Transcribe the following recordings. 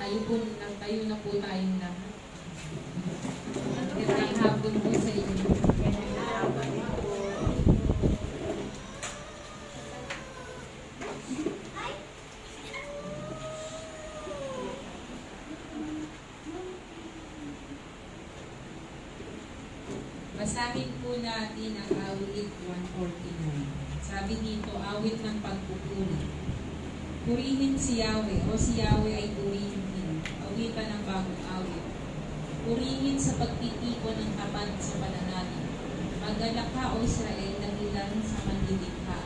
Tayo na po tayong lahat. Magandang hapon po sa inyo. Basahin po natin ang awit 149. Sabi dito, awit ng pagpupuri. Purihin si Yahweh, o si Yahweh ay purihin din. Awitan ng bagong awit. Purihin sa pagtitipon ng tapat sa pananalig. Magalak ka, O Israel, dahilan sa manlilikha.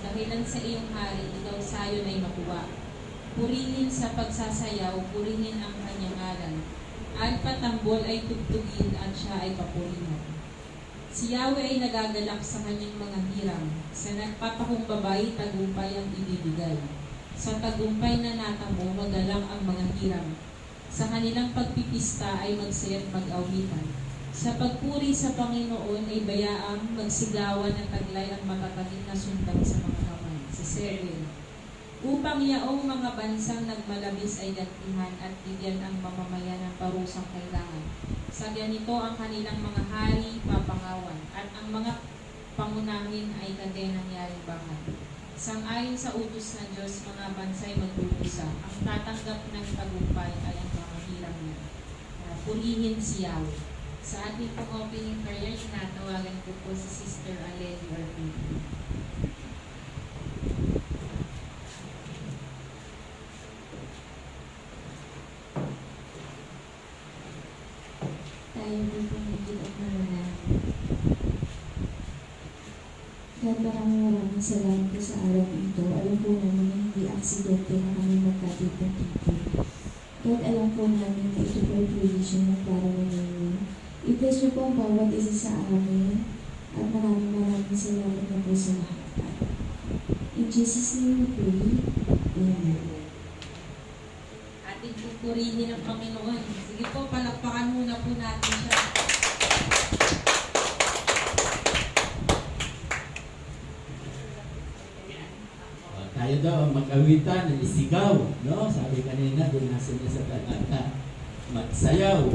Dahilan sa iyong hari, ikaw sayon ay makuha. Purihin sa pagsasayaw, purihin ang kanyang ngalan. At patambol ay tugtugin at siya ay papurihan. Si Yahweh ay nagagalak sa kanyang mga hirang. Sa nagpapakumbabay, tagumpay ang ibibigay. Sa tagumpay na natamo, magalang ang mga hirang. Sa kanilang pagpipista ay magsaya't mag-awitan. Sa pagpuri sa Panginoon ay bayaang magsigawan at taglay ang matataging na sundan sa mga kamay. Si Serwin. Upang yaong mga bansang nagmalabis ay gantihan at bigyan ang mamamayan ng parusang kailangan. Sa ganito ang kanilang mga hari papangawan at ang mga pangunahin ay kadenang yaribangan. Sang-ayon sa utos ng Diyos, mga bansay magdudusa. Ang tatanggap ng tagumpay ay ang mga hirang niya. Purihin si Yahweh. Sa ating pong opening prayer, tinatawagan ko po si Sister Aleli Orpin. Tayo din po higit at mananalo. God, maraming salamat po sa araw ito. Alam po namin na hindi aksidente na kami magkatipon-tipon. God, alam po namin na ito po ay provision ng para ninyo. I-bless niyo po ang bawat isa sa amin at maraming salamat na po sa lahat. In Jesus' name we pray. Amen. Ating pupurihin ng Panginoon. Sige po, palakpakan muna po natin siya. Tayo daw ang mag-awitan, isigaw, no? Sabi kanina, binasa niya sa talata, magsayaw.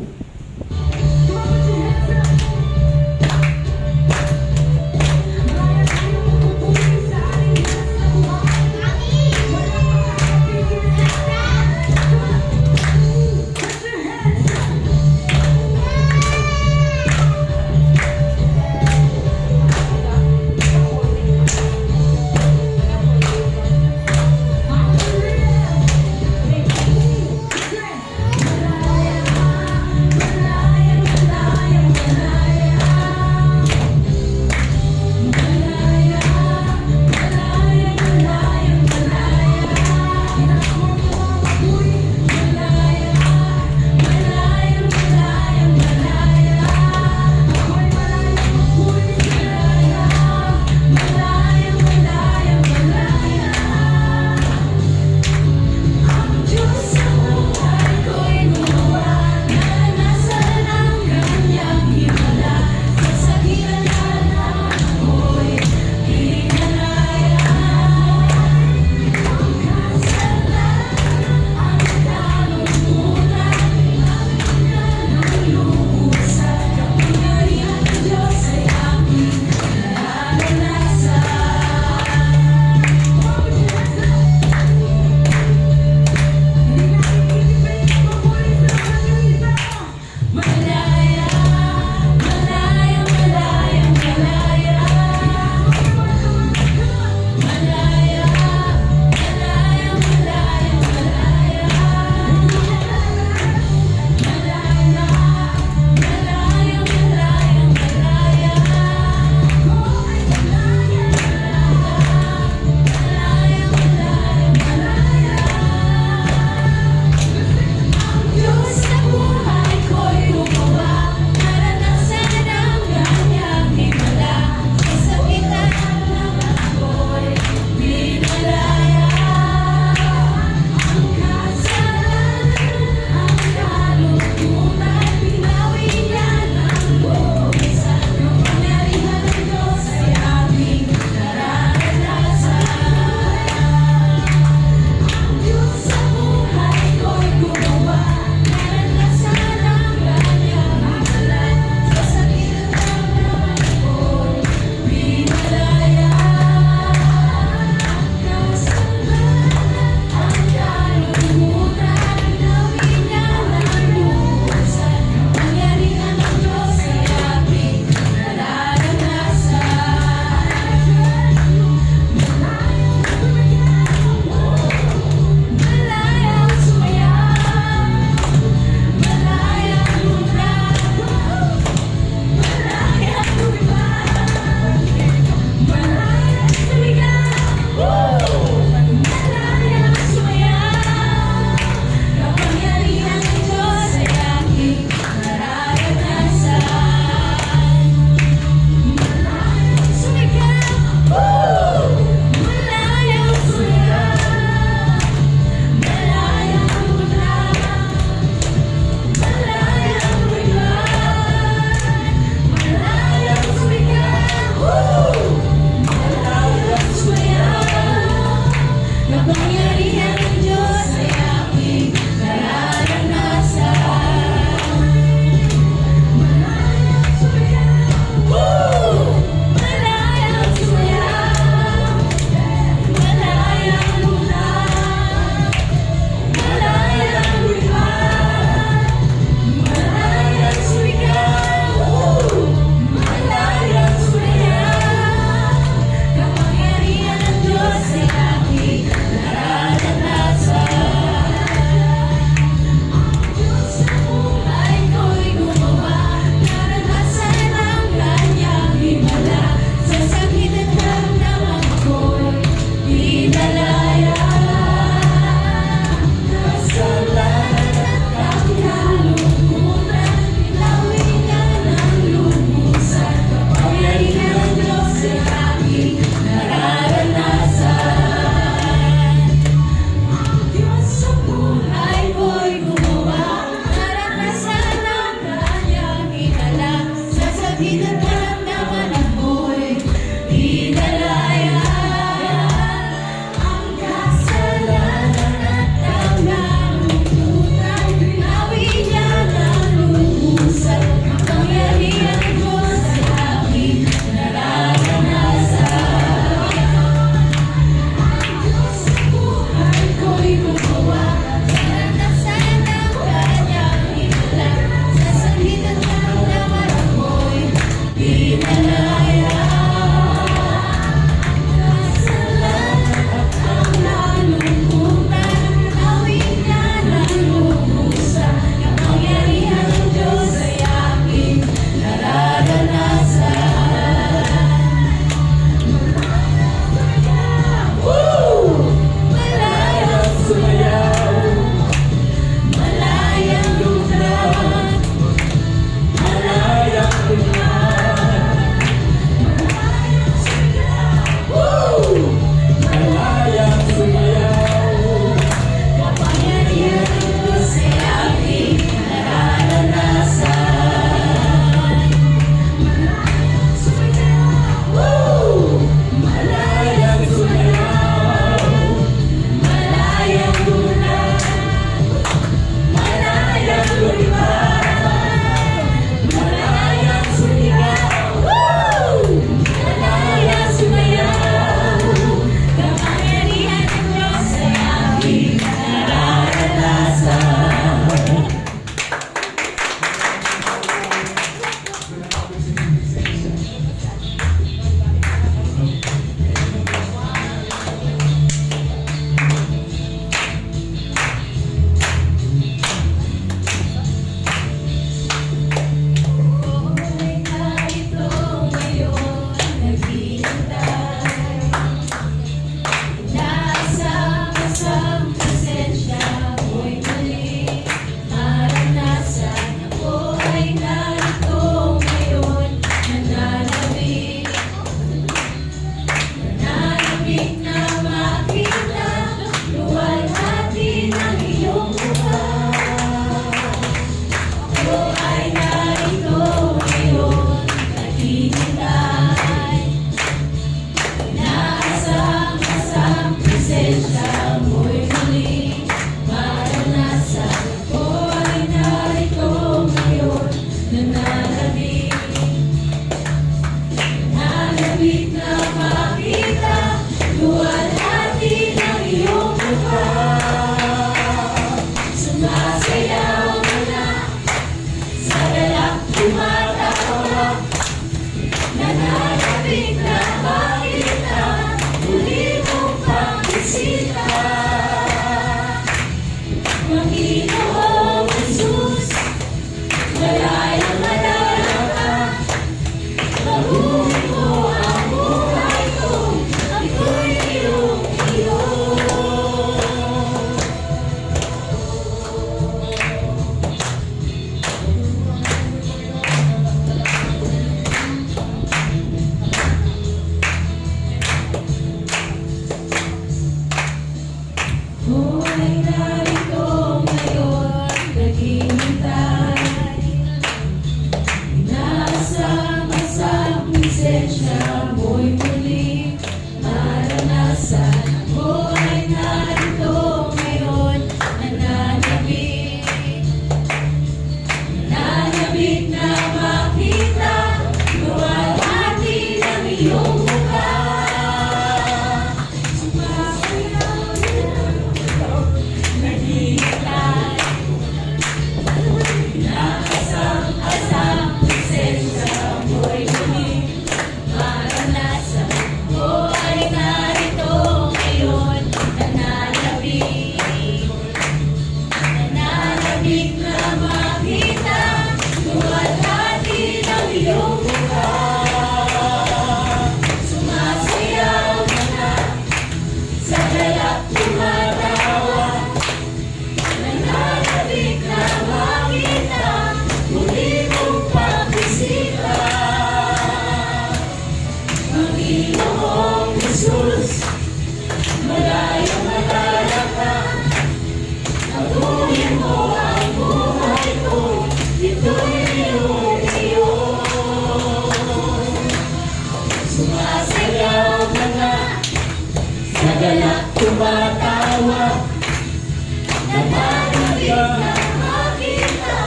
Napanag ka makita,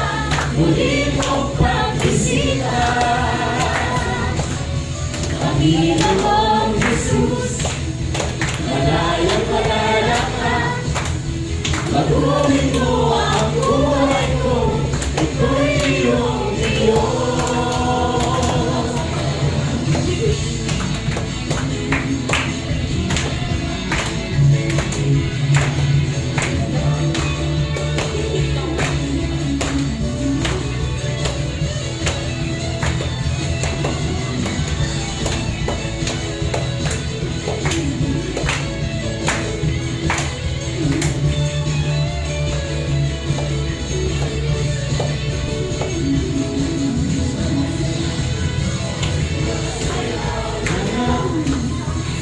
muli mong pagbisita. Panginoong Jesus, malayang malala ka. Baguhin mo ang buhay ko, ito'y iyong Diyos.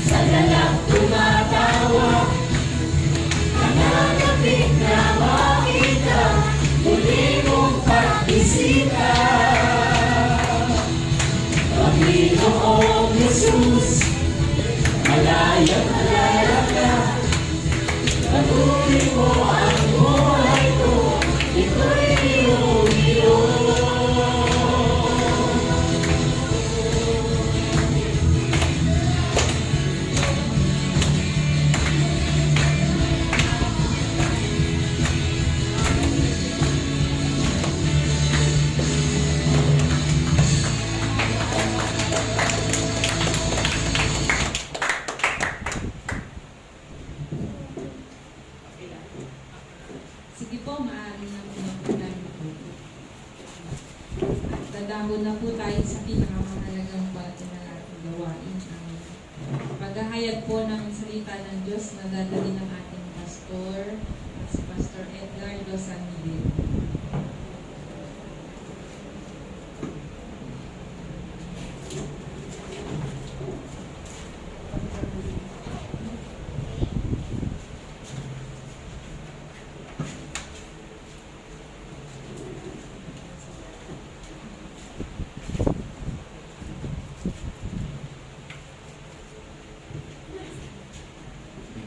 Sa galak tumatawa, nananapit na makita, muli mong pagbisita. Panginoong Jesus, malayang malaya ka. Baguhin mo ang buhay ko, ito'y iyong Diyos. Sige po, maaari na po ng po. At dadahon na po tayo sa pinakamahalagang parte na ating gawain. Ang paghahayag po ng salita ng Diyos na dadali ng ating pastor, si Pastor Edgardo San Miguel.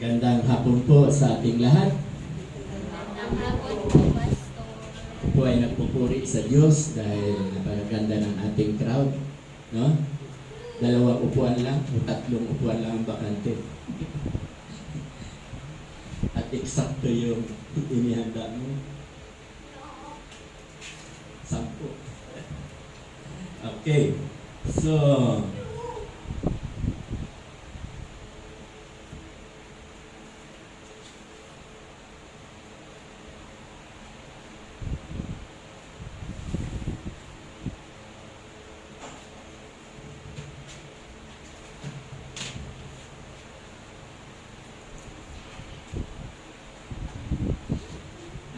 Magandang hapon po sa ating lahat. Ako po ay nagpupuri sa Diyos dahil napakaganda ng ating crowd. No? 2 upuan lang o 3 upuan lang ang bakante. At eksakto yung inihanda mo. 10. Okay. So,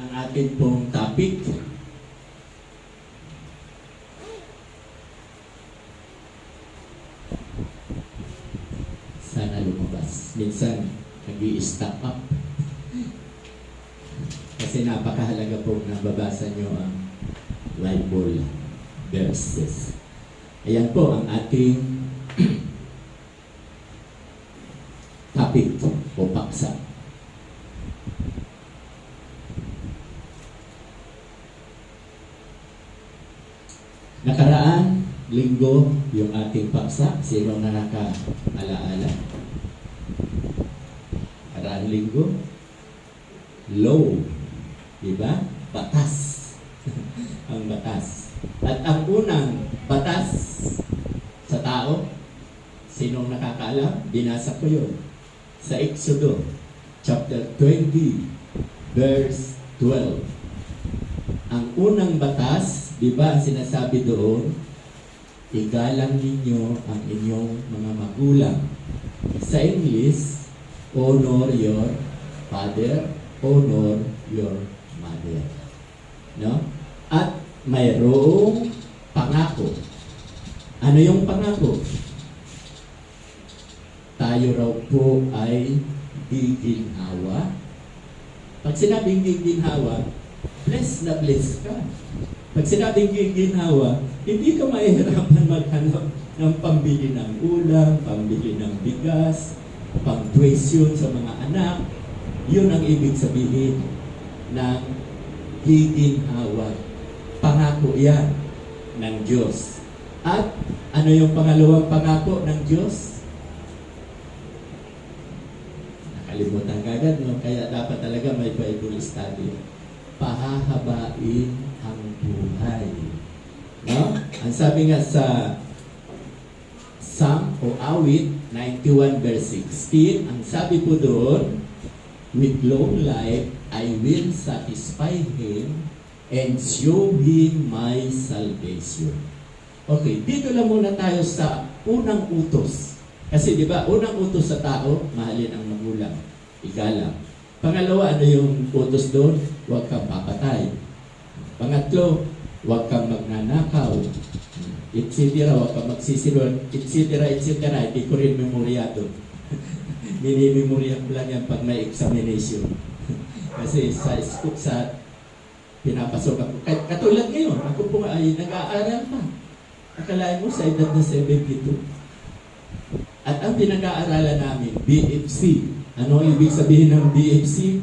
ang ating pong topic sana lumabas. Minsan nag-i-stack up kasi napakahalaga po na babasa nyo ang Bible verses. Ayan po ang ating topic o paksa. Nakaraan linggo yung ating paksa. Sino na nakaka-alaala? Nakaraan linggo, law. Diba? Batas. Ang batas. At ang unang batas sa tao, sinong nakakaalam? Binasa ko yun. Sa Exodo, chapter 20, verse 12. Ang unang batas, di ba, sinasabi doon, igalang ninyo ang inyong mga magulang. Sa English, honor your father, honor your mother. No? At mayroong pangako. Ano yung pangako? Tayo raw po ay giginhawa. Pag sinabing giginhawa, bless na bless ka. Pag sinabing giginhawa, hindi ka mahihirapan maghanap ng pambili ng ulam, pambili ng bigas, pang-tuition sa mga anak. Yun ang ibig sabihin ng giginhawa. Pangako yan ng Diyos. At ano yung pangalawang pangako ng Diyos? Nakalimutan kagad, no? Kaya dapat talaga may Bible study. Pahahabain ang buhay. No? Ang sabi nga sa Psalm o Awit 91 verse 16, ang sabi po doon, with long life I will satisfy him and show him my salvation. Okay, dito lang muna tayo sa unang utos. Kasi di ba, unang utos sa tao, mahalin ang magulang, igalang. Pangalawa, ano yung utos doon? Huwag kang papatay. Pangatlo, huwag kang magnanakaw. Etc. Huwag kang magsisilon. Etc. Hindi ko rin memoryado. Minimemorya ko lang yan pag may examination. Kasi sa pinapasok ako. Katulad ngayon, ako po ay nag-aaral pa. Akalain mo sa edad na 72. At ang pinag-aaralan namin, BFC. Ano ibig sabihin ng BFC?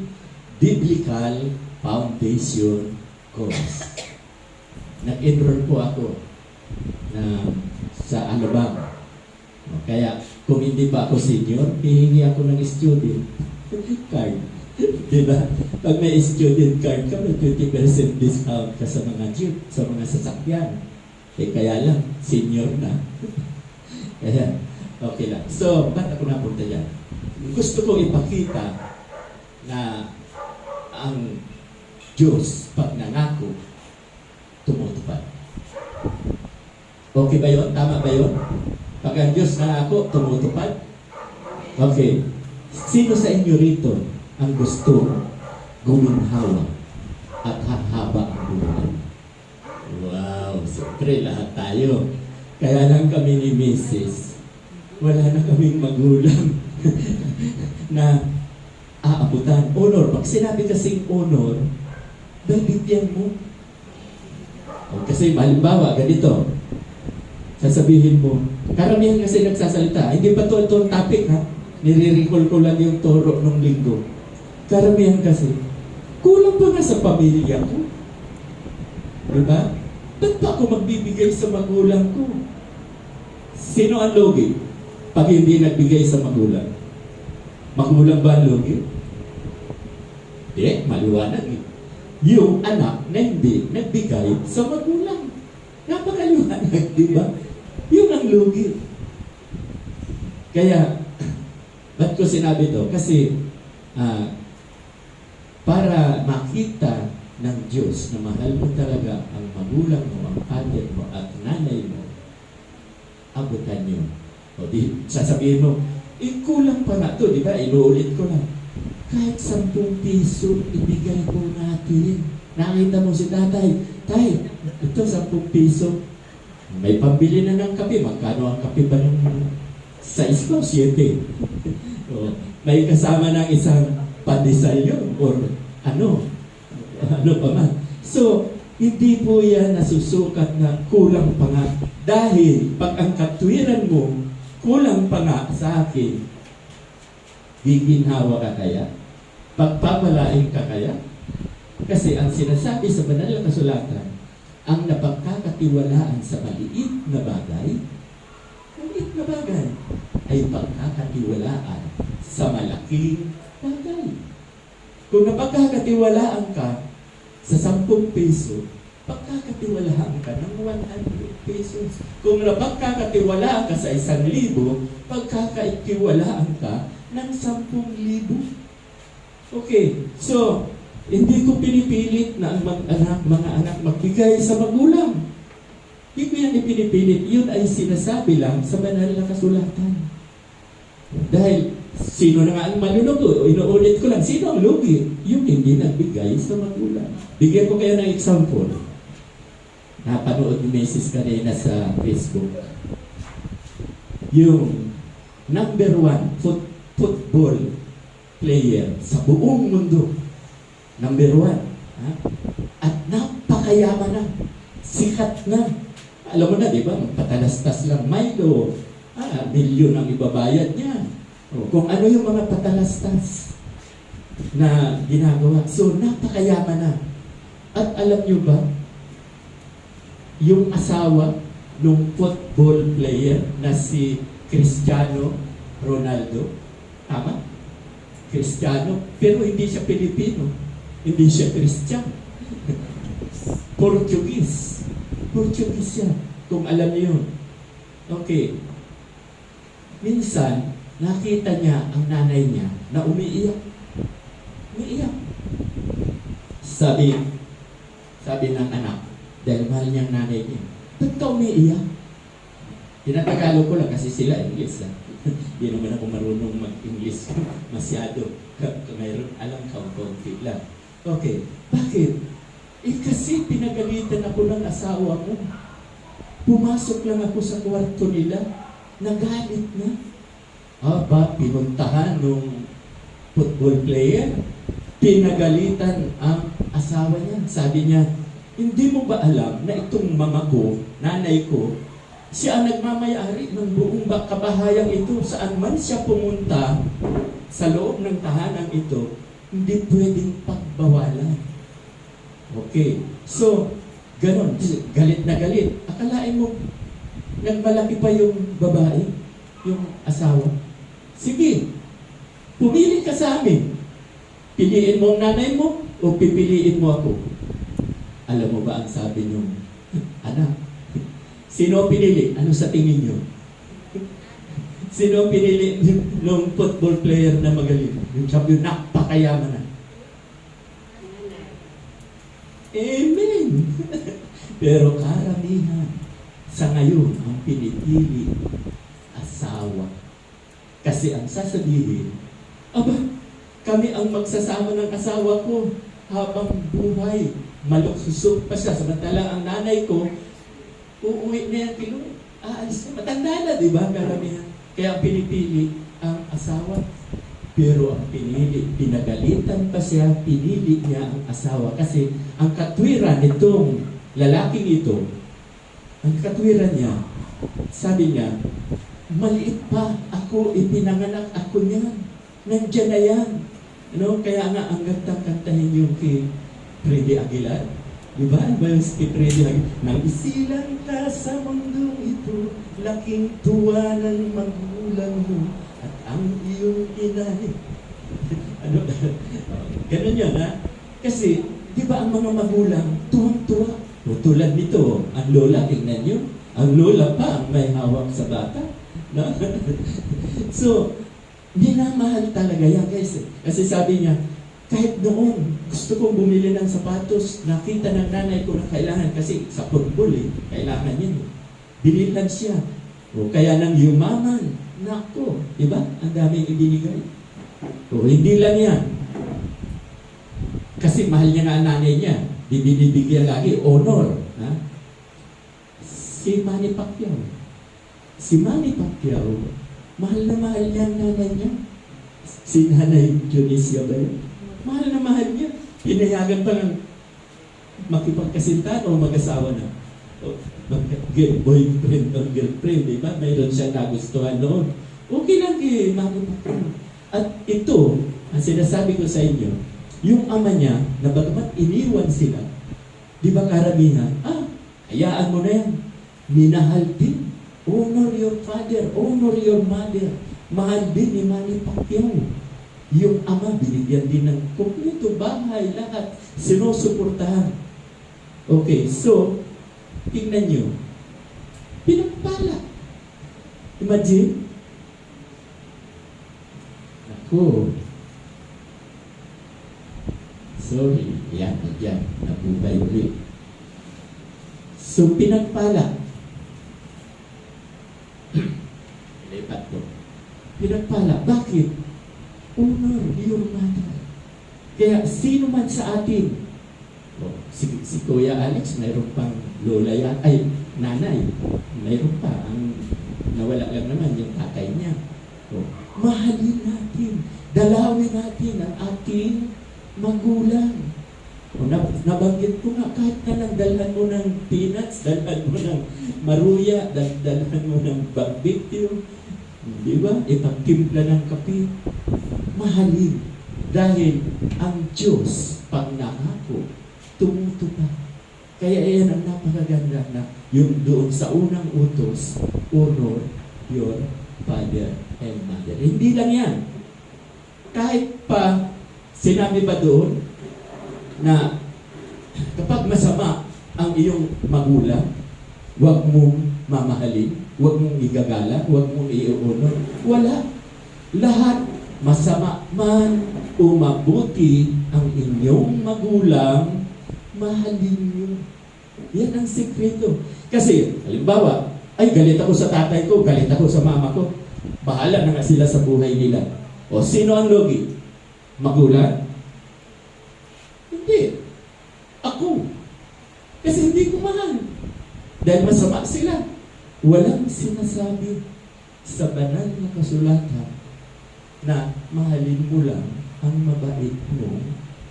Biblical Foundation Course. Nag-enroll po ako sa Alabang. Kaya kung hindi pa ako senior, hihingi ako ng student card. Diba? Pag may student card ka, may 20% discount ka sa mga jeep, sa mga sasakyan. Kaya lang, senior na. Kaya, okay lang. So, ba't ako napunta dyan? Gusto kong ipakita na ang Diyos, pag nangako, tumutupad. Okay ba yun? Tama ba yun? Pag ang Diyos nangako, tumutupad? Okay. Sino sa inyo rito ang gusto guminhawa at hahaba ang buhay? Wow! Siyempre, lahat tayo. Kaya lang kami ni Mrs. Wala na kaming magulang na aabutan. Honor. Pag sinabi kasing honor, bibigyan mo. O, kasi halimbawa, ganito. Sasabihin mo, karamihan kasi nagsasalita. Hindi pa ito ang topic, ha? Nire-recall ko lang yung turo nung linggo. Karamihan kasi, kulang pa nga sa pamilya ko. Diba? Ba't pa ako magbibigay sa magulang ko? Sino ang logi? Pag hindi nagbigay sa magulang. Magulang ba ang logi? Hindi, maliwanag eh. Yung anak na hindi nagbigay sa magulang. Napakaliwanag, di ba? Yun ang lugi. Kaya, ba't ko sinabi to? Kasi, para makita ng Diyos na mahal mo talaga ang magulang mo, ang father mo, at nanay mo, abutan nyo. O di, sasabihin mo, kulang pa na to, di ba? Inuulit ko lang. Kahit 10 piso, ibigay ko natin. Nakita mo si tatay, tay, ito 10 piso. May pambili na ng kape. Magkano ang kape ba ng size ko? 7. O, may kasama ng isang pandesal yun or ano pa man. So, hindi po yan nasusukat na kulang pa nga. Dahil pag ang katwiran mo, kulang pa nga sa akin, giginhawa ka kaya? Pagpapalain ka kaya? Kasi ang sinasabi sa banal na kasulatan, ang napagkakatiwalaan sa maliit na bagay ay pagkakatiwalaan sa malaking bagay. Kung napagkakatiwalaan ka sa 10 peso, pagkakatiwalaan ka ng 100 pesos. Kung napagkakatiwalaan ka sa 1,000, pagkakatiwalaan ka ng 10,000. Okay, so, hindi ko pinipilit na ang mga anak magbigay sa magulang. Hindi ko yan ipinipilit. Yun ay sinasabi lang sa banal na kasulatan. Dahil, sino na nga ang malulugo? Inuulit ko lang, sino ang lugi? Yung hindi nagbigay sa magulang. Bigyan ko kayo ng example. Napanood ni Mrs. kanina sa Facebook. Yung number 1 football player sa buong mundo. Number 1. Ha? At napakayaman na. Sikat na. Alam mo na, di ba? Patalastas lang. Milo. Milyon ang ibabayad niya. O, kung ano yung mga patalastas. na ginagawa. So, napakayaman na. At alam nyo ba, yung asawa ng football player na si Cristiano Ronaldo, tama? Cristiano, pero hindi siya Pilipino. Hindi siya Christian. Portuguese. Portuguese siya, kung alam niyo yun. Okay. Minsan, nakita niya ang nanay niya na umiiyak. Umiiyak. Sabi ng anak, dahil mahal niya ang nanay niya, ba't ka umiiyak? Tinatagalog ko lang kasi sila English. Hindi naman ako marunong mag-English masyado. Mayroon alam ka, konti lang. Okay, bakit? Kasi pinagalitan ako ng asawa mo. Pumasok lang ako sa kwarto nila, nagalit na. Pinuntahan nung football player, pinagalitan ang asawa niya. Sabi niya, hindi mo ba alam na itong mama ko, nanay ko, siya ang nagmamayari ng buong kabahayang ito. Saan man siya pumunta sa loob ng tahanan ito, hindi pwedeng pagbawalan. Okay. So, ganon. Galit na galit. Akalain mo, nagmalaki pa yung babae, yung asawa. Sige, pumili ka sa amin. Piliin mo ang nanay mo o pipiliin mo ako? Alam mo ba ang sabi niyo? Anak, sino pinili? Ano sa tingin niyo? Sino pinili ng football player na magaling? Yung sabi, napakayaman na. Amen! Pero karamihan sa ngayon ang pinipili asawa. Kasi ang sasabihin, kami ang magsasama ng asawa ko habang buhay. Maluksusok pa siya. Samantala ang nanay ko, uuwi na yan, aalis na. Matanda na, di ba? Karamihan. Kaya pinipili ang asawa. Pero ang pinagalitan pa siya, pinili niya ang asawa. Kasi ang katwiran nitong lalaking ito, ang katwiran niya, sabi niya, maliit pa ako, ipinanganak ako niyan. Nandiyan na yan. Kaya nga ang ganda-kantahin yung kay Freddy Aguilar. Diba? Ba yung kay Freddy Aguilar? Nang isilang ka sa mundong ito, laking tuwa ng magulang mo at ang iyong inay. Ganun yun, ha? Kasi, di ba ang mga magulang, tuwang-tuwa. O tulad nito, ang lola, tingnan nyo, ang lola pa ang may hawak sa bata. No? So, minamahal talaga yan, guys. Kasi sabi niya, kahit noon, gusto kong bumili ng sapatos, nakita ng nanay ko na kailangan, kasi sa football kailangan yun. Binilan siya. O kaya nang yumaman, nako, di ba? Ang daming ibinigay. O hindi lang yan. Kasi mahal niya nga ang nanay niya. Binibigyan lagi, honor. Ha? Si Manny Pacquiao. Si Manny Pacquiao, mahal na mahal niya ang nanay niya. Si Nanay Junicia ba yun? Mahal na mahal niya. Pinayagan pa ng makipagkasintahan o mag-asawa na. Boyfriend or girlfriend, di ba? Mayroon siyang nagustuhan noon. Okay lang kay Manny Pacquiao. At ito, ang sinasabi ko sa inyo, yung ama niya, na bagamat iniwan sila, di ba karamihan, hayaan mo na yan. Minahal din. Honor your father, honor your mother. Mahal din ni Manny Pacquiao. Yung ama, binigyan din ng kumpleto, bahay, lahat. Sinusuportahan. Okay, so, tingnan nyo. Pinagpala. Imagine. Ako. Sorry. Yan. Nabubay ulit. So, pinagpala. Lipat ko. Pinagpala. Bakit? Honor your mother. Kaya, sino man sa atin, si Kuya Alex, mayroon pang lola yan, nanay, mayroon pa, ang nawala lang naman yung tatay niya. Mahalin natin, dalawin natin ang ating magulang. Nabanggit ko nga, kahit na lang dalhan mo ng peanuts, dalhan mo ng maruya, dalhan mo ng barbecue, di ba? Ipagtimpla ng kape. Mahalin. Dahil ang Diyos, pag nangako, tumutupad. Kaya iyan ang napakaganda na yung doon sa unang utos, honor your father and mother. Hindi lang yan. Kahit pa, sinabi ba doon na kapag masama ang iyong magulang, huwag mong mamahalin, huwag mong igagala, huwag mong i-honor. Wala. Lahat, masama man o mabuti ang inyong magulang, mahalin niyo. Yan ang sikreto. Kasi, halimbawa, ay galit ako sa tatay ko, galit ako sa mama ko. Bahala na nga sila sa buhay nila. O sino ang logi? Magulang? Hindi. Ako. Kasi hindi ko mahal. Dahil masama sila. Walang sinasabi sa banal na kasulatan na mahalin mo lang ang mabait mong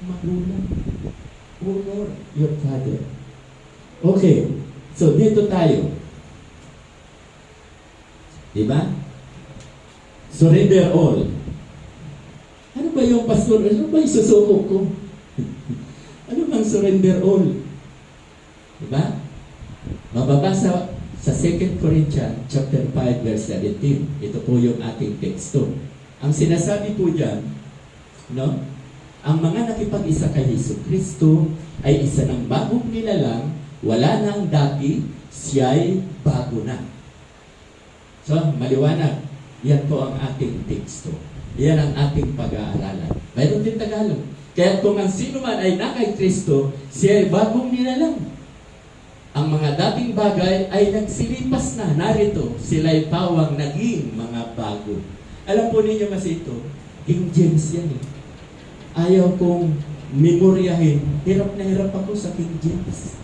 magulang. Honor your father. Okay. So, dito tayo. Diba? Surrender all. Ano ba yung pastor? Ano ba yung susuko ko? Ano bang surrender all? Diba? Mababasa sa 2 Corinthians chapter 5 verse 17. Ito po yung ating teksto. Ang sinasabi po dyan, no? Ang mga nakipag-isa kay Jesucristo ay isa ng bagong nilalang, wala nang dati, siya'y bago na. So, maliwanag. Yan po ang ating teksto. Yan ang ating pag-aaralan. Mayroon din Tagalog. Kaya kung ang sino man ay nakay Kristo, siya'y bagong nilalang. Ang mga dating bagay ay nagsilipas na. Narito, sila'y pawang naging mga bago. Alam po ninyo kasi ito, King James yan eh. Ayaw kong memoryahin. Hirap na hirap ako sa King James.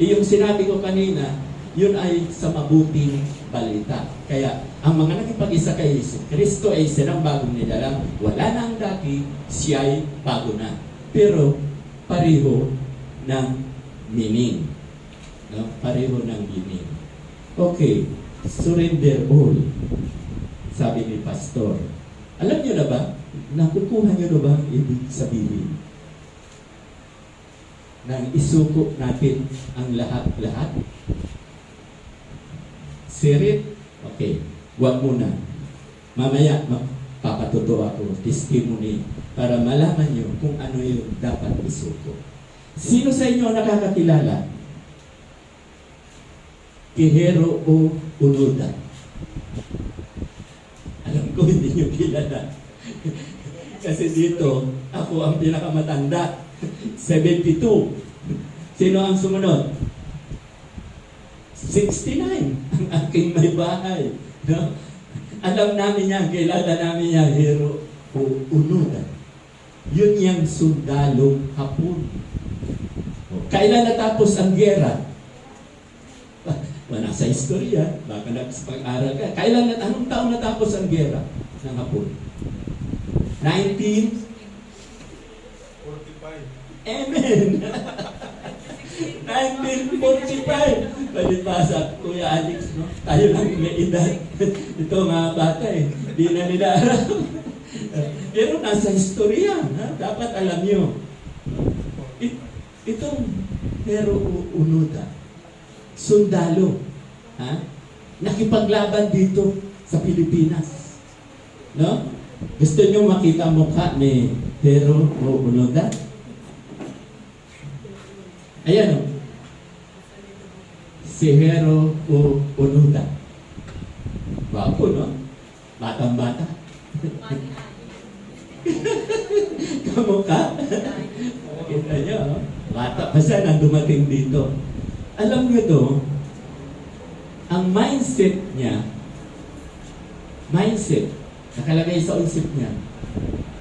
Yung sinabi ko kanina, yun ay sa mabuting balita. Kaya, ang mga nakipag-isa kay Kristo ay sinang bagong nilalang. Wala na ang dati, siya'y bago na. Pero, pareho ng meaning. No? Pareho ng meaning. Okay, surrender all. Sabi ni Pastor. Alam niyo na ba? Nakukuha niyo na ba ang ibig sabihin? Nang isuko natin ang lahat-lahat? Sirit? Okay. Huwag muna. Mamaya, papatuto ako, testimony, para malaman nyo kung ano yung dapat isuko. Sino sa inyo nakakakilala? Kihero o Unoda? Alam ko, hindi nyo kilala. Kasi dito, ako ang pinakamatanda. 72. Sino ang sumunod? 69. Ang aking may bahay. No? Alam namin yan, kilala namin yan, Hero o Unoda. Yun yung sundalong Hapon. Kailan natapos ang gera? Wala sa istorya, baka pag-aral ka. Anong taon natapos ang gera ng Hapon? 1945. Amen! 1945. Palipasa, Kuya Alex, no? Tayo lang may edad. Ito mga bata eh. Di na nila alam. Pero nasa istorya, ha? Dapat alam nyo. Itong Hero Unoda, sundalo, ha? Nakipaglaban dito sa Pilipinas. No? Gusto nyo makita mukha ni Hero Unoda? Ayan o. Si Hero Unoda. Bago, no? Batang-bata. Kamukha. Kita nyo, no? Bata pa siya nang dumating dito. Alam nyo to, ang mindset niya, nakalagay sa isip niya,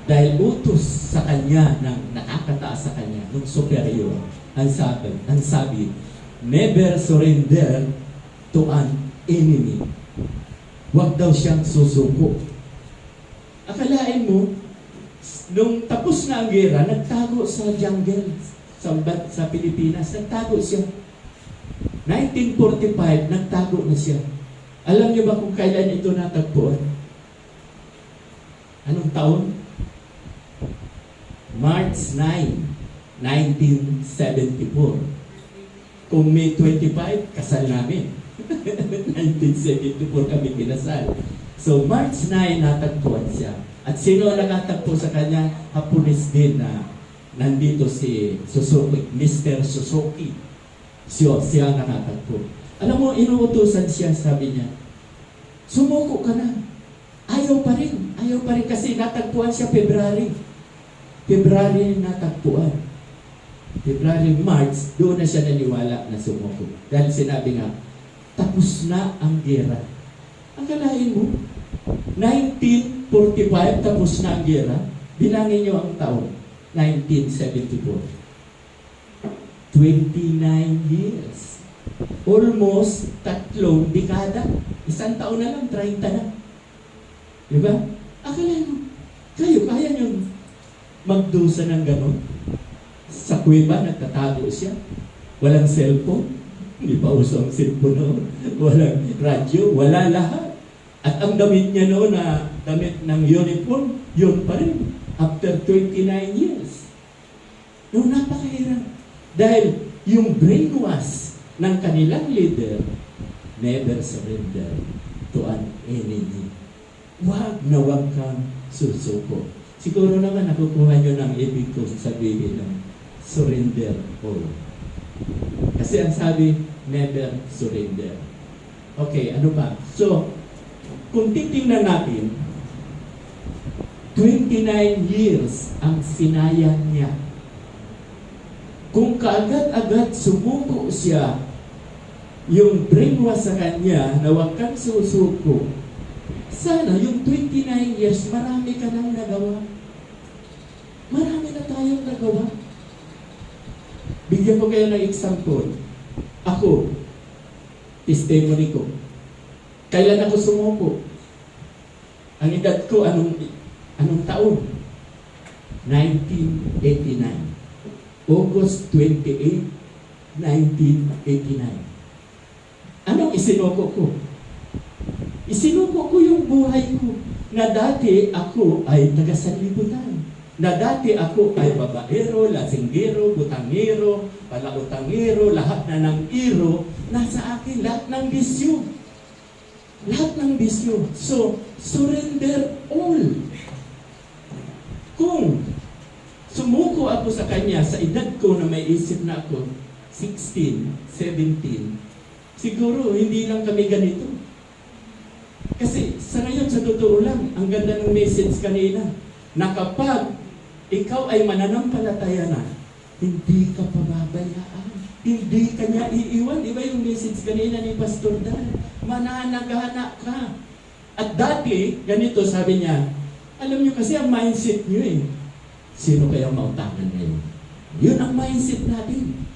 dahil utos sa kanya ng nakakataas sa kanya, ng superior, ang sabi, never surrender to an enemy. Huwag daw siyang susuko. Akalain mo, nung tapos na ang gera, nagtago sa jungle, sa Pilipinas, nagtago siya. 1945, nagtago na siya. Alam niyo ba kung kailan ito natagpuan? Anong taon? March 9, 1974. Kung May 25, kasal namin. 1974 kami kinasal. So March 9, natagpuan siya. At sino ang nakatagpo sa kanya? Hapunis din na nandito si Suzuki, Mr. Suzuki. Siya ang nakatagpo. Alam mo, inuutusan siya, sabi niya, sumuko ka na. Ayaw pa rin kasi natagpuan siya February natagpuan. February, March, doon na siya naniwala na sumuko. Dahil sinabi nga, tapos na ang gera. Ang kalahin mo, 1945, tapos na ang gera. Bilangin niyo ang taon, 1974. 29 years. Almost 3 dekada. Isang taon na lang, 30 na. Diba? Akalain mo, kayo, kaya nyo magdusa ng gano'n? Sa kuweba, nagtatago siya. Walang cellphone. Hindi pa uso ang cellphone noon. Walang radyo. Wala lahat. At ang damit niya noon na damit ng uniform, yun pa rin. After 29 years. No, napakahirap. Dahil yung brainwash ng kanilang leader, never surrender to an enemy. Wag na wag kang susuko. Siguro naman nakukuha nyo ng ibig ko sabihin ng surrender all. Kasi ang sabi, never surrender. Okay, ano pa? So, kung titingnan natin, 29 years ang sinayang niya. Kung kaagad-agad sumuko siya, yung brainwash sa kanya na huwag kang susuko, sana yung 29 years, marami ka nang nagawa. Marami na tayong nagawa. Bigyan ko kayo ng example. Ako, testimony ko. Kailan ako sumuko? Ang edad ko, anong taon? 1989. August 28, 1989. Anong isinuko ko? Isinuko ko yung buhay ko na dati ako ay taga-sanlibutan. Na dati ako ay babaero, lasinggero, butangero, palautangero, lahat na ng iro, nasa akin lahat ng bisyo. Lahat ng bisyo. So, surrender all. Kung sumuko ako sa kanya sa edad ko na may isip na ako, 16, 17, siguro hindi lang kami ganito. Kasi sa ngayon, sa totoo lang, ang ganda ng message kanina, na kapag ikaw ay mananampalataya na, hindi ka pababayaan. Hindi ka niya iiwan. Iba yung message kanina ni Pastor Dan. Mananagana ka. At dati, ganito sabi niya, alam niyo kasi ang mindset niyo eh, sino kaya mautangan ngayon? Yun ang mindset natin.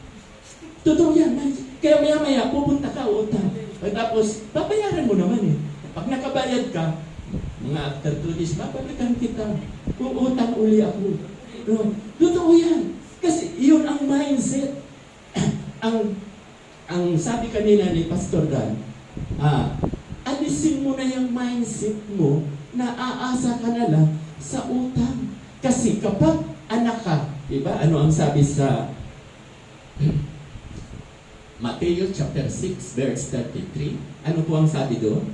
Totoo yan. Kaya maya-maya, pupunta ka, utang. Tapos, babayaran mo naman eh. Pag nakabayad ka, mga after 2 days, babalikan kita. Uutang uli ako. No? Totoo yan. Kasi yun ang mindset. ang sabi kanina ni Pastor Dan, alisin mo na yung mindset mo na aasa ka na lang sa utang. Kasi kapag anak ka, diba? Ano ang sabi sa Matthew chapter 6 verse 33? Ano po ang sabi doon?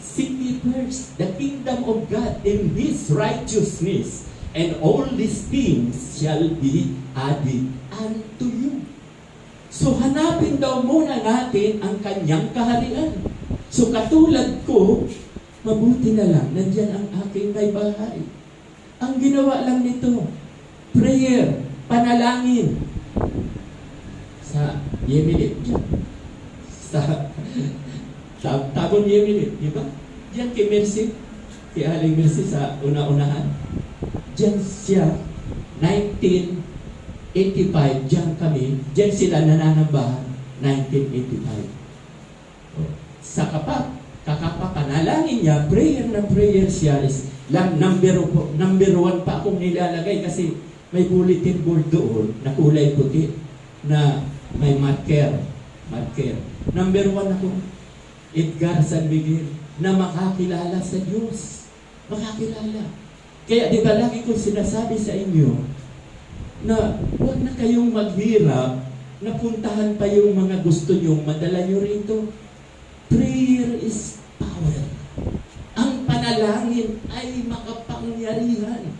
Seek ye first the kingdom of God and His righteousness, and all these things shall be added unto you. So hanapin daw muna natin ang kanyang kaharian. So katulad ko, mabuti na lang, nandyan ang aking may bahay. Ang ginawa lang nito, prayer, panalangin. Sa Yemenit, sa Tabon Yemenit, di ba? Diyan kay Mercy, kay Aling Mercy sa una-unahan. Diyan siya, 1985, diyan kami, diyan sila nananambahan, 1985. Sa kakapapanalangin niya, prayer na prayer siya is lang number 1 pa akong nilalagay kasi may bulletin board doon na kulay puti na may marker. Number 1 ako, Edgar San Miguel, na makakilala sa Diyos. Makakilala. Kaya di ba lagi kong sinasabi sa inyo, na huwag na kayong maghirap na puntahan pa yung mga gusto nyong madala nyo rito. Prayer is power. Ang panalangin ay makapangyarihan.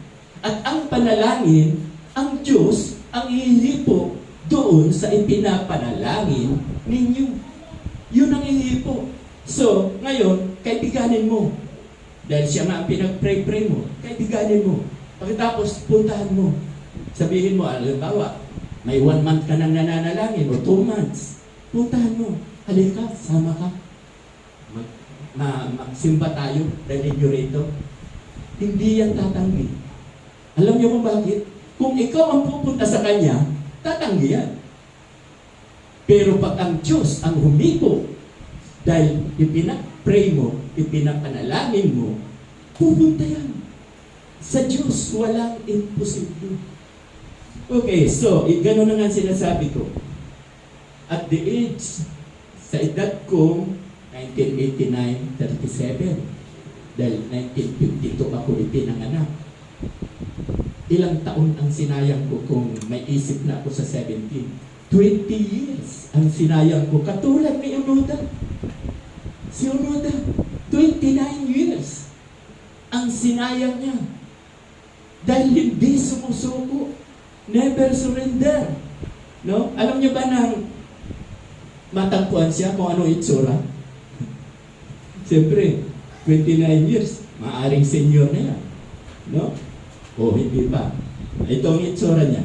At ang panalangin, ang Diyos ang ihipo doon sa ipinapanalangin ninyo. Yun ang ihipo. So, ngayon, kaibiganin mo. Dahil siya nga ang pinag-pray mo, kaibiganin mo. Pagkatapos, puntahan mo. Sabihin mo, halimbawa, may 1 month ka nang nananalangin o 2 months. Puntahan mo. Halika, sama ka. Magsimba tayo, dalhin nyo rito. Hindi yan tatanggi. Alam niyo kung bakit? Kung ikaw ang pupunta sa Kanya, tatanggi yan. Pero pag ang Diyos ang humipo, dahil ipinag-pray mo, ipinapanalangin mo, pupunta yan. Sa Diyos, walang imposible. Okay, so, gano'n na nga sinasabi ko. At the age, sa edad ko, 1989, 37. Dahil 1952 ako ipinanganak. Ilang taon ang sinayang ko kung may isip na ako sa 17? 20 years ang sinayang ko. Katulad ni Unoda. Si Unoda, 29 years ang sinayang niya. Dahil hindi sumusuko. Never surrender. No? Alam niyo ba nang matagpuan siya kung ano itsura? Siyempre, 29 years, maaring senior na yan. No? O hindi pa. Ito ang itsura niya.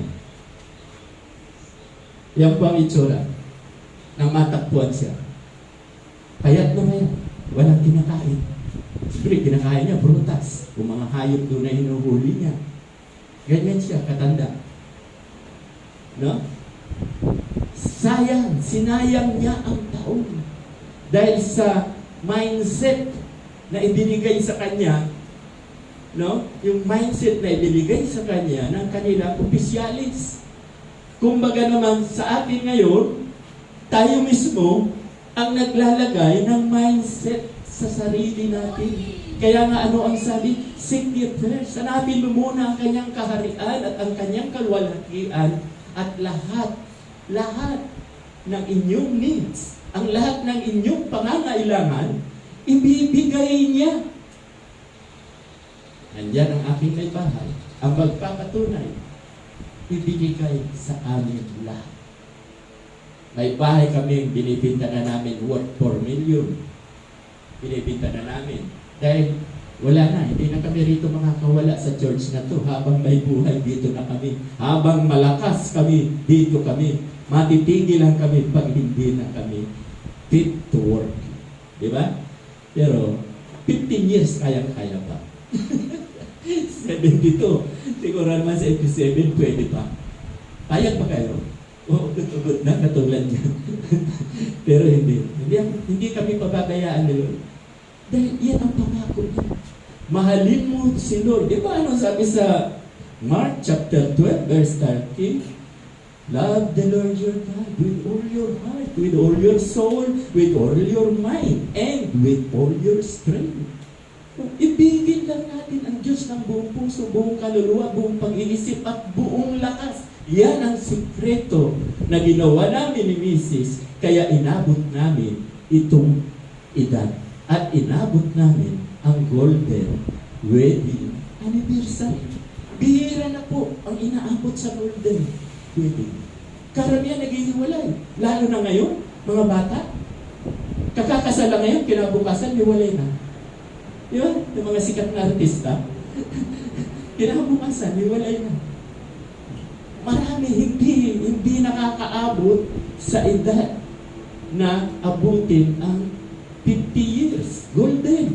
Yan po ang itsura. Nang matagpuan siya. Payat na yan. Walang kinakain. Siyempre, kinakain niya, prutas. Kung mga hayop doon na hinuhuli niya. Ganyan siya, katanda. No? Sayang, sinayang niya ang taon. Dahil sa mindset na ibinigay sa kanya, no? Yung mindset na ibinigay sa kanya ng kanilang opisyalis. Kumbaga naman sa atin ngayon, tayo mismo ang naglalagay ng mindset sa sarili natin. Kaya nga ano ang sabi? Seek ye first. Hanapin mo muna ang kanyang kaharian at ang kanyang kalwalhatian at lahat ng inyong needs, ang lahat ng inyong pangangailangan, ibibigay niya. Nandiyan ang aking may bahay, ang magpapatunay, ibibigay sa amin lahat. May bahay kami, binibinta na namin worth 4 million. Binibinta na namin. Dahil wala na, hindi na kami rito makakawala sa church na to. Habang may buhay, dito na kami. Habang malakas kami, dito kami. Matitigil lang kami pag hindi na kami fit to work. Diba? Pero, 15 years kayang-kaya pa. 72. Siguro naman sa 87, pwede pa. Payag pa kayo? Oo, good na, katulad niya. Pero hindi kami pababayaan ni Lord. Dahil yan ang pangako niya. Mahalin mo si Lord. Di ba ano sabi sa Mark chapter 12, verse 13? Love the Lord your God with all your heart, with all your soul, with all your mind, and with all your strength. Ibigin lang natin ang Diyos ng buong puso, buong kaluluwa, buong pag-iisip at buong lakas. Yan ang sikreto na ginawa namin ni Mrs. Kaya inabot namin itong edad. At inabot namin ang golden wedding anniversary. Bihira na po ang inaabot sa golden wedding. Karamihan naghihiwalay. Lalo na ngayon, mga bata. Kakakasala ngayon, kinabukasan, hiwalay na. Di ba? Yung mga sikat na artista. Kinabukasan, hiwalay na. Marami hindi nakakaabot sa edad na abutin ang 50 years. Golden.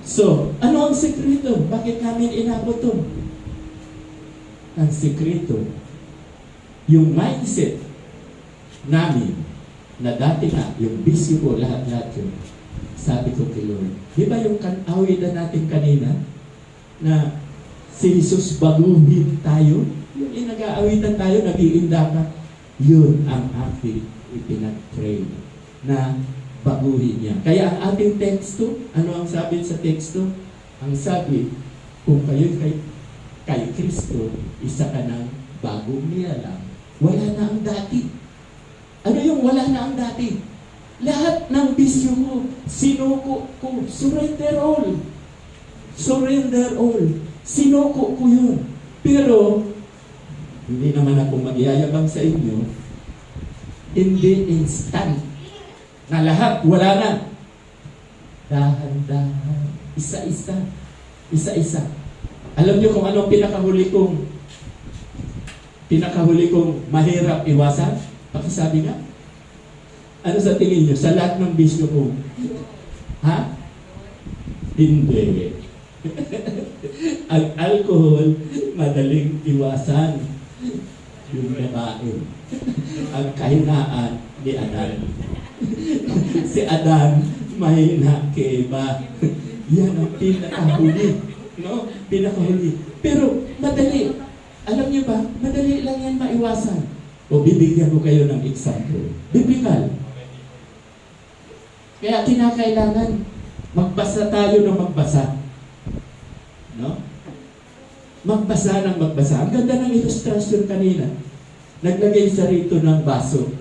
So, ano ang sekreto? Bakit namin inabot ito? Ang sekreto, yung mindset namin na dati na, yung busy ko, lahat-lahat yun. Sabi ko kay Lord, di ba yung awitan natin kanina na si Jesus baguhin tayo? Yung nag-aawitan tayo, nag-iindakan, yun ang aking ipinag-pray na baguhin niya. Kaya ang ating teksto, ano ang sabi sa teksto? Ang sabi, kung kayo'y kay Kristo, isa ka ng bagong nilalang. Wala na ang dati. Ano yung wala na ang dati? Lahat ng bisyo mo, sinuko ko. Surrender all. Surrender all. Sinuko ko yun. Pero, hindi naman ako magyayabang sa inyo, hindi instant na lahat wala na. Dahan-dahan, isa-isa, isa-isa. Alam niyo kung ano ang pinakahuli kong mahirap iwasan? Pakisabi nga. Ano sa tingin niyo? Sa lahat ng bisyo ko. Ha? Hindi. Ang alcohol, madaling iwasan. Yung babae. Ang kahinaan ni Adan. Si Adan, mahina kay Eva. Yan ang pinakahuli. No? Pinakahuli. Pero, madali. Alam niyo ba, madali lang yan maiwasan. O bibigyan ko kayo ng example. Biblical. Kaya kinakailangan magbasa tayo ng magbasa. No? Magbasa ng magbasa. Ang ganda ng ilustrasyon kanina. Naglagay siya rito ng baso.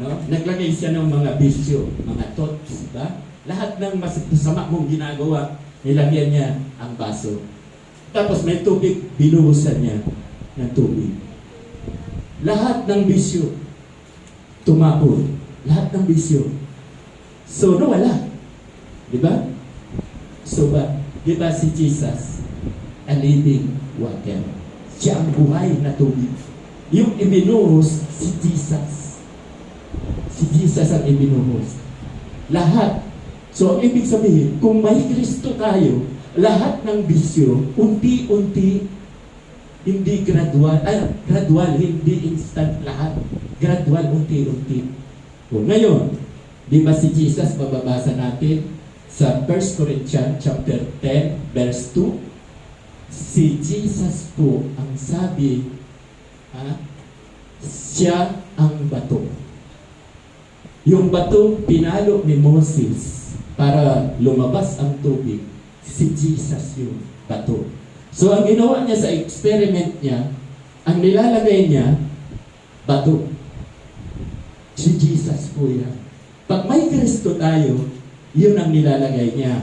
No? Naglagay siya ng mga bisyo, mga thoughts. Ba? Lahat ng masama mong ginagawa, nilagyan niya ang baso. Tapos may tubig, binuhusan niya ng tubig. Lahat ng bisyo, tumapon. Lahat ng bisyo. So, nawala. Diba? So, diba si Jesus, a living water. Siya ang buhay na tubig. Yung ibinuhos, si Jesus. Si Jesus ang ibinuhos. Lahat. So, ang ibig sabihin, kung may Kristo tayo, lahat ng bisyo, unti-unti, hindi gradual, hindi instant lahat. Gradual, unti-unti. O, ngayon, di ba si Jesus, mababasa natin sa 1 Corinthians chapter 10, verse 2, si Jesus po ang sabi, siya ang bato. Yung bato, pinalo ni Moses para lumabas ang tubig. Si Jesus yung bato. So, ang ginawa niya sa experiment niya, ang nilalagay niya, bato. Si Jesus po yan. Pag may Kristo tayo, yun ang nilalagay niya.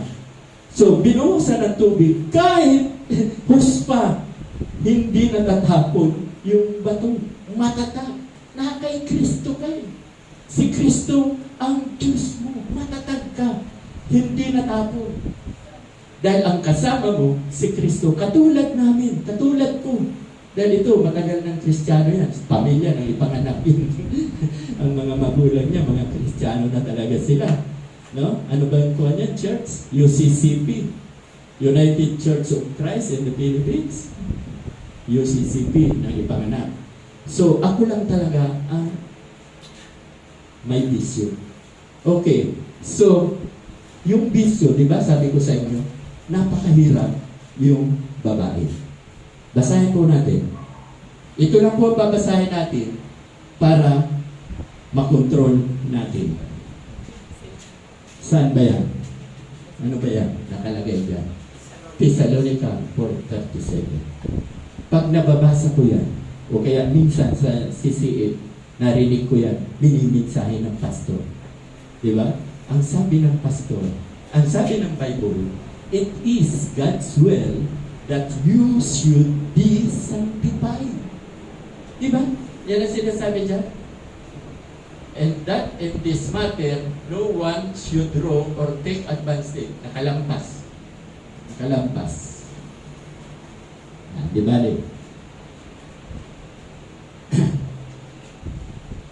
So, binuhusan ng tubig, kahit huspa, hindi natatapon yung bato. Matatag. Na kay Kristo kayo. Si Kristo ang Diyos mo. Matatag ka. Hindi natapon. Dahil ang kasama mo, si Kristo, katulad namin, katulad ko. Dahil ito, matagal ng Kristiyano yan. Pamilya nang ipanganapin. Ang mga magulang niya, mga Kristiyano na talaga sila. No? Ano ba yung kuha niya? Church? UCCP. United Church of Christ in the Philippines. UCCP nang ipanganap. So, ako lang talaga ang may bisyo. Okay. So, yung bisyo, di ba, sabi ko sa inyo, napakahirap yung babae. Basahin po natin. Ito lang po babasahin natin para makontrol natin. Saan ba yan? Ano ba yan? Nakalagay dyan. Thessalonica 4:37. Pag nababasa ko yan, o kaya minsan sa CCA, narinig ko yan, biniminsahe ng pastor. Di ba? Ang sabi ng pastor, ang sabi ng Bible, it is God's will that you should be sanctified. Di ba? Yan ang sinasabi dyan. And that in this matter, no one should wrong or take advantage. Nakalampas. Nakalampas. Di ba?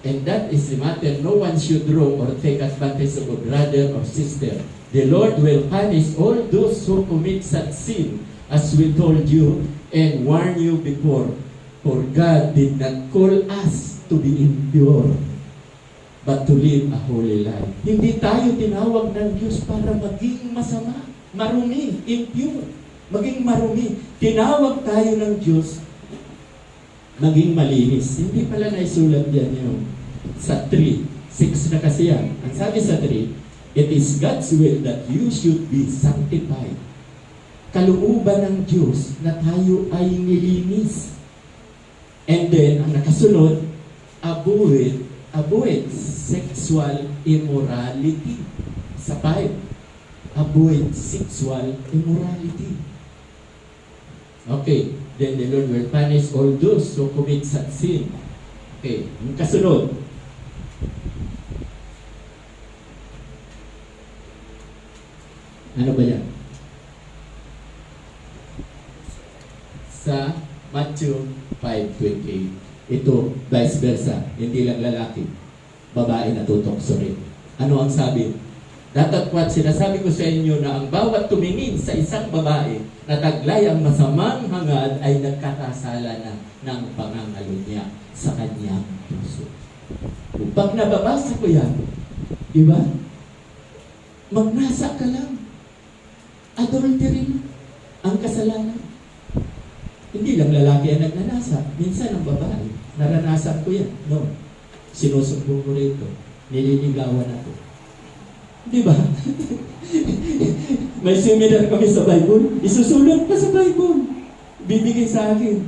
And that is the matter, no one should wrong or take advantage of a brother or sister. The Lord will punish all those who commit such sin, as we told you and warned you before. For God did not call us to be impure, but to live a holy life. Hindi tayo tinawag ng Diyos para maging masama, marumi, impure, maging marumi. Tinawag tayo ng Diyos maging malinis. Hindi pala naisulat yan yung sa 3. 6 na kasi yan. Ang sabi sa 3, it is God's will that you should be sanctified. kalooban ng Diyos na tayo ay nilinis. And then, ang nakasunod, avoid sexual immorality. Sa 5, avoid sexual immorality. Okay, then the Lord will punish all those who commit such sin. Okay, ang kasunod. Ano ba yan? Sa Matthew 5:28. Ito, vice versa. Hindi lang lalaki. Babae natutokso rin. Ano ang sabi? Datapwat sinasabi ko sa inyo na ang bawat tumingin sa isang babae na taglay ang masamang hangad ay nagkakasala na ng pangangalo niya sa kanyang puso. Pag nababasa ko yan, di ba? Magnasa ka lang. Adultery ang kasalanan. Hindi lang lalaki ang nagnanasa. Minsan ang babae. Naranasan ko yan. No. Sinusumbong ko rito. Nililigawan ako. Di ba? May seminar kami sa Bible. Isusulat pa sa Bible. Bibigay sa akin.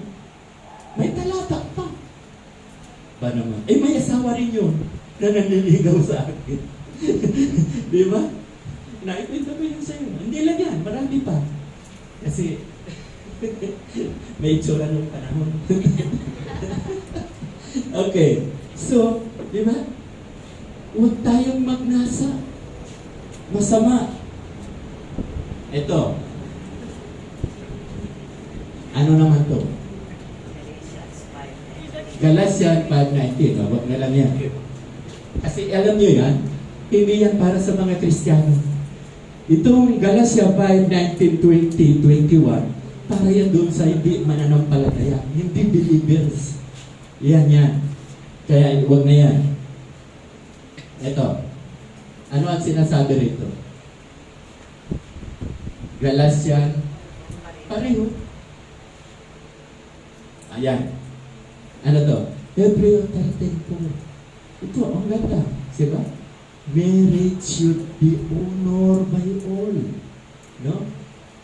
May talata pa. Ba naman? Eh, may asawa rin yun na nanliligaw sa akin. Di ba? Naikwento ko yun sa'yo. Hindi lang yan. Marami pa. Kasi may itsura nung panahon. Okay. So, di ba? Huwag tayong magnasa. Masama. Ito. Ano naman to? Galatians 5:19. Huwag na lang yan. Kasi alam nyo yan, hindi yan para sa mga Kristiyano. Itong Galatians 5:19, 20, 21, para yan doon sa hindi mananampalataya. Hindi believers. Yan. Kaya huwag na yan. Ito. Ano ang sinasabi rito? Galatians, pareho. Ayan. Ano to? Hebreo 13:4. Ito, ang ganda. Diba? Marriage should be honored by all. No?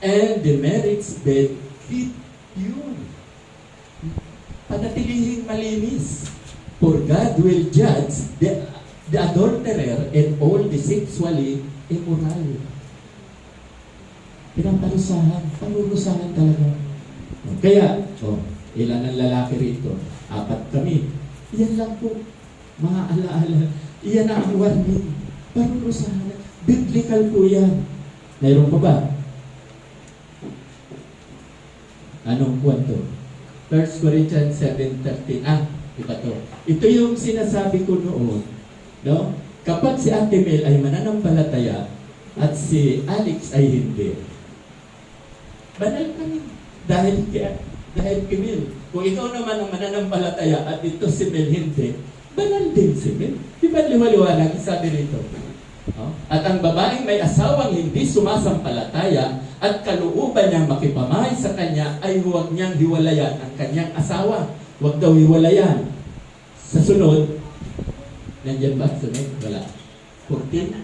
And the marriage bed keep pure. Panatilihin malinis. For God will judge the adulterer and all the sexually immoral. Panurusahan talaga. Kaya, ilan ang lalaki rito? 4 kami. Iyan lang po, mga alaala. Iyan ang warning. Panurusahan. Biblical po yan. Mayroon pa ba? Anong kwento? 1 Corinthians 7:13. Iba to. Ito yung sinasabi ko noon. No? Kapag si Ate Mel ay mananampalataya at si Alex ay hindi, banal kami. Dahil kay Mel. Kung ikaw naman ang mananampalataya at ito si Mel hindi, banal din si Mel. Di ba liwaliwanag sabi rito? No? At ang babaeng may asawang hindi sumasampalataya at kalooban niyang makipamay sa kanya ay huwag niyang hiwalayan ang kanyang asawa. Huwag daw hiwalayan. Sa sunod, nandiyan ba? Sunod? Wala. 14?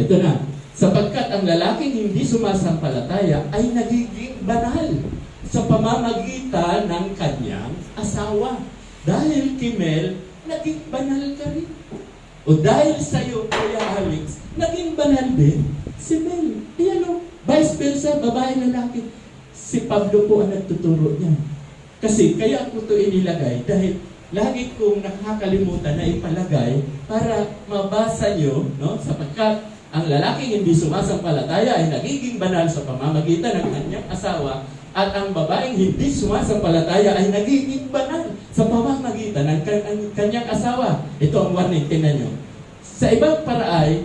Ito na. Sapagkat ang lalaking hindi sumasampalataya ay nagiging banal sa pamamagitan ng kanyang asawa. Dahil Kimel, naging banal ka rin. O dahil sa'yo, Kuya Alex, naging banal din si Mel. Ayan o, vice versa, babae, lalaki. Si Pablo po ang nagtuturo niya. Kasi kaya ko ito inilagay dahil lagi kong nakakalimutan na ipalagay para mabasa nyo, no? Sapagkat ang lalaking hindi sumasampalataya ay nagiging banal sa pamamagitan ng kanyang asawa at ang babaeng hindi sumasampalataya ay nagiging banal sa pamamagitan ng kanyang asawa. Ito ang warning, tingnan nyo. Sa ibang paraay,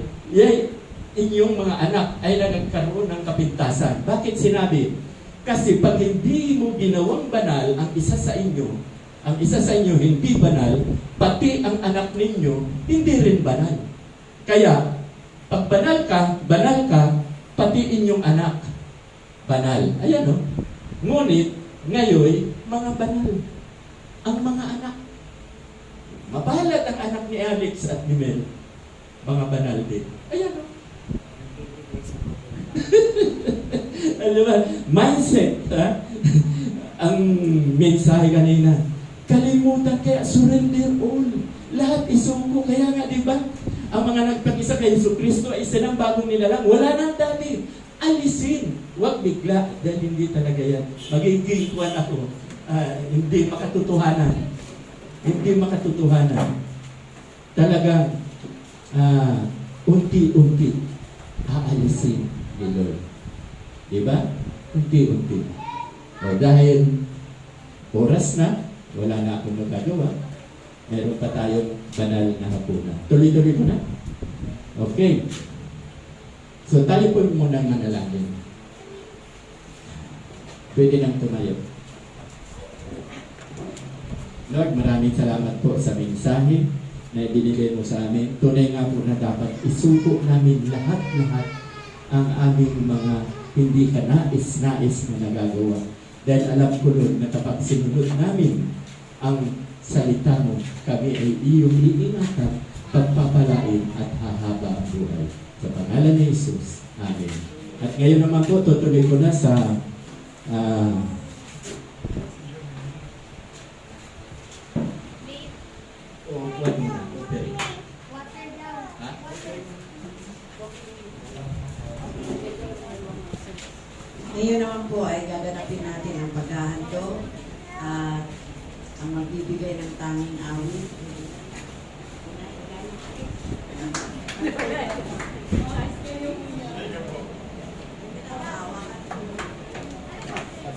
inyong mga anak ay nagkaroon ng kapintasan. Bakit sinabi? Kasi pag hindi mo ginawang banal ang isa sa inyo hindi banal, pati ang anak ninyo hindi rin banal. Kaya, pag banal ka, pati inyong anak banal. Ayan o. Ngunit, ngayon, mga banal. Ang mga anak. Mabalat ang anak ni Alex at ni Mel. Mga banal din. Ayan o. Di ba? Mindset, ha? Ang mensahe kanina, kalimutan kaya surrender all. Lahat isuko. Kaya nga, di ba? Ang mga nagpakisa kay Yesu Kristo ay isa ng bagong nilalang. Wala nang dati. Alisin. Huwag bigla. Dahil hindi talaga yan. Magiging kwan ako. Hindi makatotohanan. Hindi makatotohanan. Talagang unti-unti aalisin ni Lord. Diba? Unti-unti. O dahil oras na, wala na akong magagawa, meron pa tayong banal na hapunan. Tuloy-tuloy ko na. Okay. So tayo po muna manalangin. Pwede nang tumayo. Lord, maraming salamat po sa mensahe na ibinigay mo sa amin. Tunay nga po na dapat isuko namin lahat-lahat ang aming mga hindi ka nais-nais na nagagawa. Dahil alam ko, Lord, na kapag sinunod namin ang salita mo, kami ay iyong iingatan, pagpapalain at hahaba ang buhay. Sa pangalan ni Jesus. Amen. At ngayon naman po, tutuloy ko na sa Ngayon naman po ay gaganapin natin ang paghahandog at ang magbibigay ng tanging awit.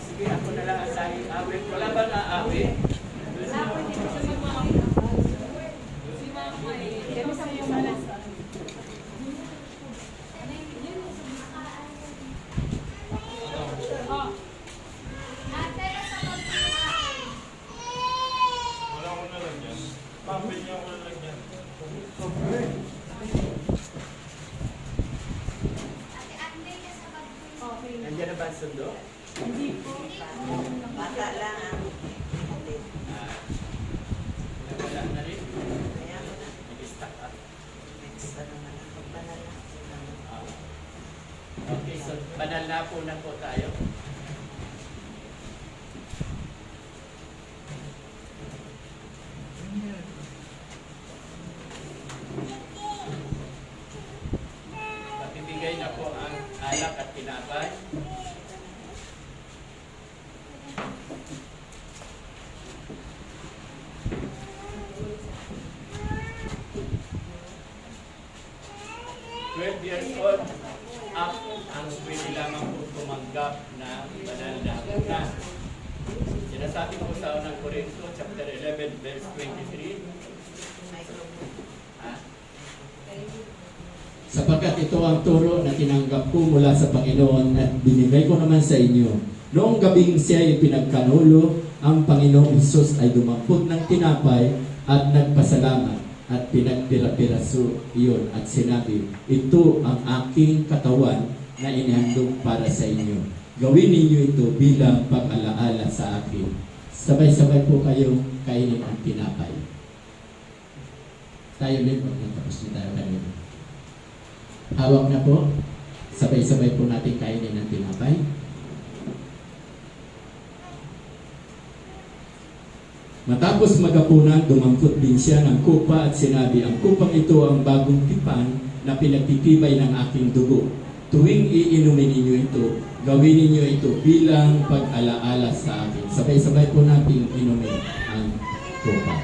Sige, ako na lang sa awit. Wala ba na awit? Nandiyan na ba ang sundo? Bata lang ang Wala na rin. kaya mo na. Nag-stack up. Next na naman ang pagbanal na. Okay, so banal na po na po tayo. Papibigay na po ang alak at tinapay. Years old up ang pwede lamang po tumanggap na banal na hapunan. Sinasabi ko sa unang Korinto, chapter 11, verse 23. Sapagkat ito ang turo na tinanggap ko mula sa Panginoon at binigay ko naman sa inyo. Noong gabing siya ay pinagkanulo, ang Panginoong Hesus ay dumampot ng tinapay at nagpasalamat at pinagpira-piraso iyon at sinabi, ito ang aking katawan na inihandog para sa inyo. Gawin ninyo ito bilang pag-alaala sa akin. Sabay-sabay po kayong kainin ang tinapay. Tayo din po, tapos na tayo kanina. Hawak na po. Sabay-sabay po natin kainin ang tinapay. Matapos magapunan, dumampot din siya ng kupa at sinabi, ang kupang ito ang bagong tipan na pinagtitibay ng aking dugo. Tuwing iinumin ninyo ito, gawin ninyo ito bilang pag-alaala sa akin. Sabay-sabay po natin inumin ang kupa.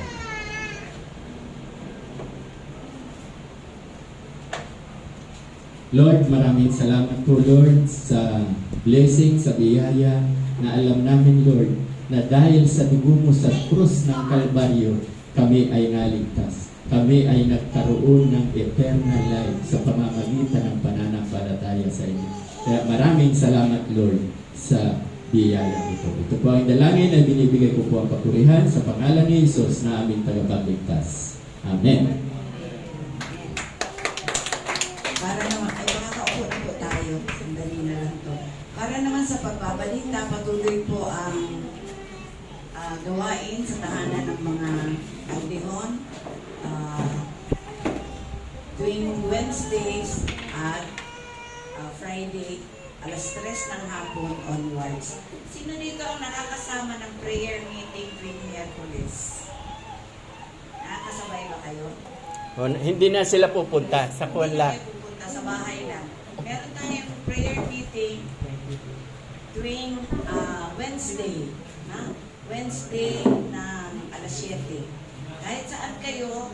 Lord, maraming salamat po, Lord, sa blessing, sa biyaya na alam namin, Lord, na dahil sa dugo mo sa krus ng Kalbaryo, kami ay naligtas. Kami ay nagkaroon ng eternal life sa pamamagitan ng pananampalataya sa inyo. Kaya maraming salamat, Lord, sa biyaya ito. Ito po ang dalangin na binibigay ko po ang papurihan sa pangalan ni Jesus na aming tagapagligtas. Amen. Para naman, ay makakaupo na po tayo. Sandali na lang to. Para naman sa pagbabalita, patuloy po ang gawain sa tahanan ng mga Aldehon tuwing Wednesdays at Friday alas 3 ng hapon onwards. Sino dito ang nakakasama ng prayer meeting tuwing Miyerkules? Nakakasabay ba kayo? Hindi na sila pupunta sa kuwan Hindi lang. kayo pupunta sa bahay lang. Meron tayong prayer meeting tuwing Wednesday. Wednesday ng alas 7. Kahit saan kayo,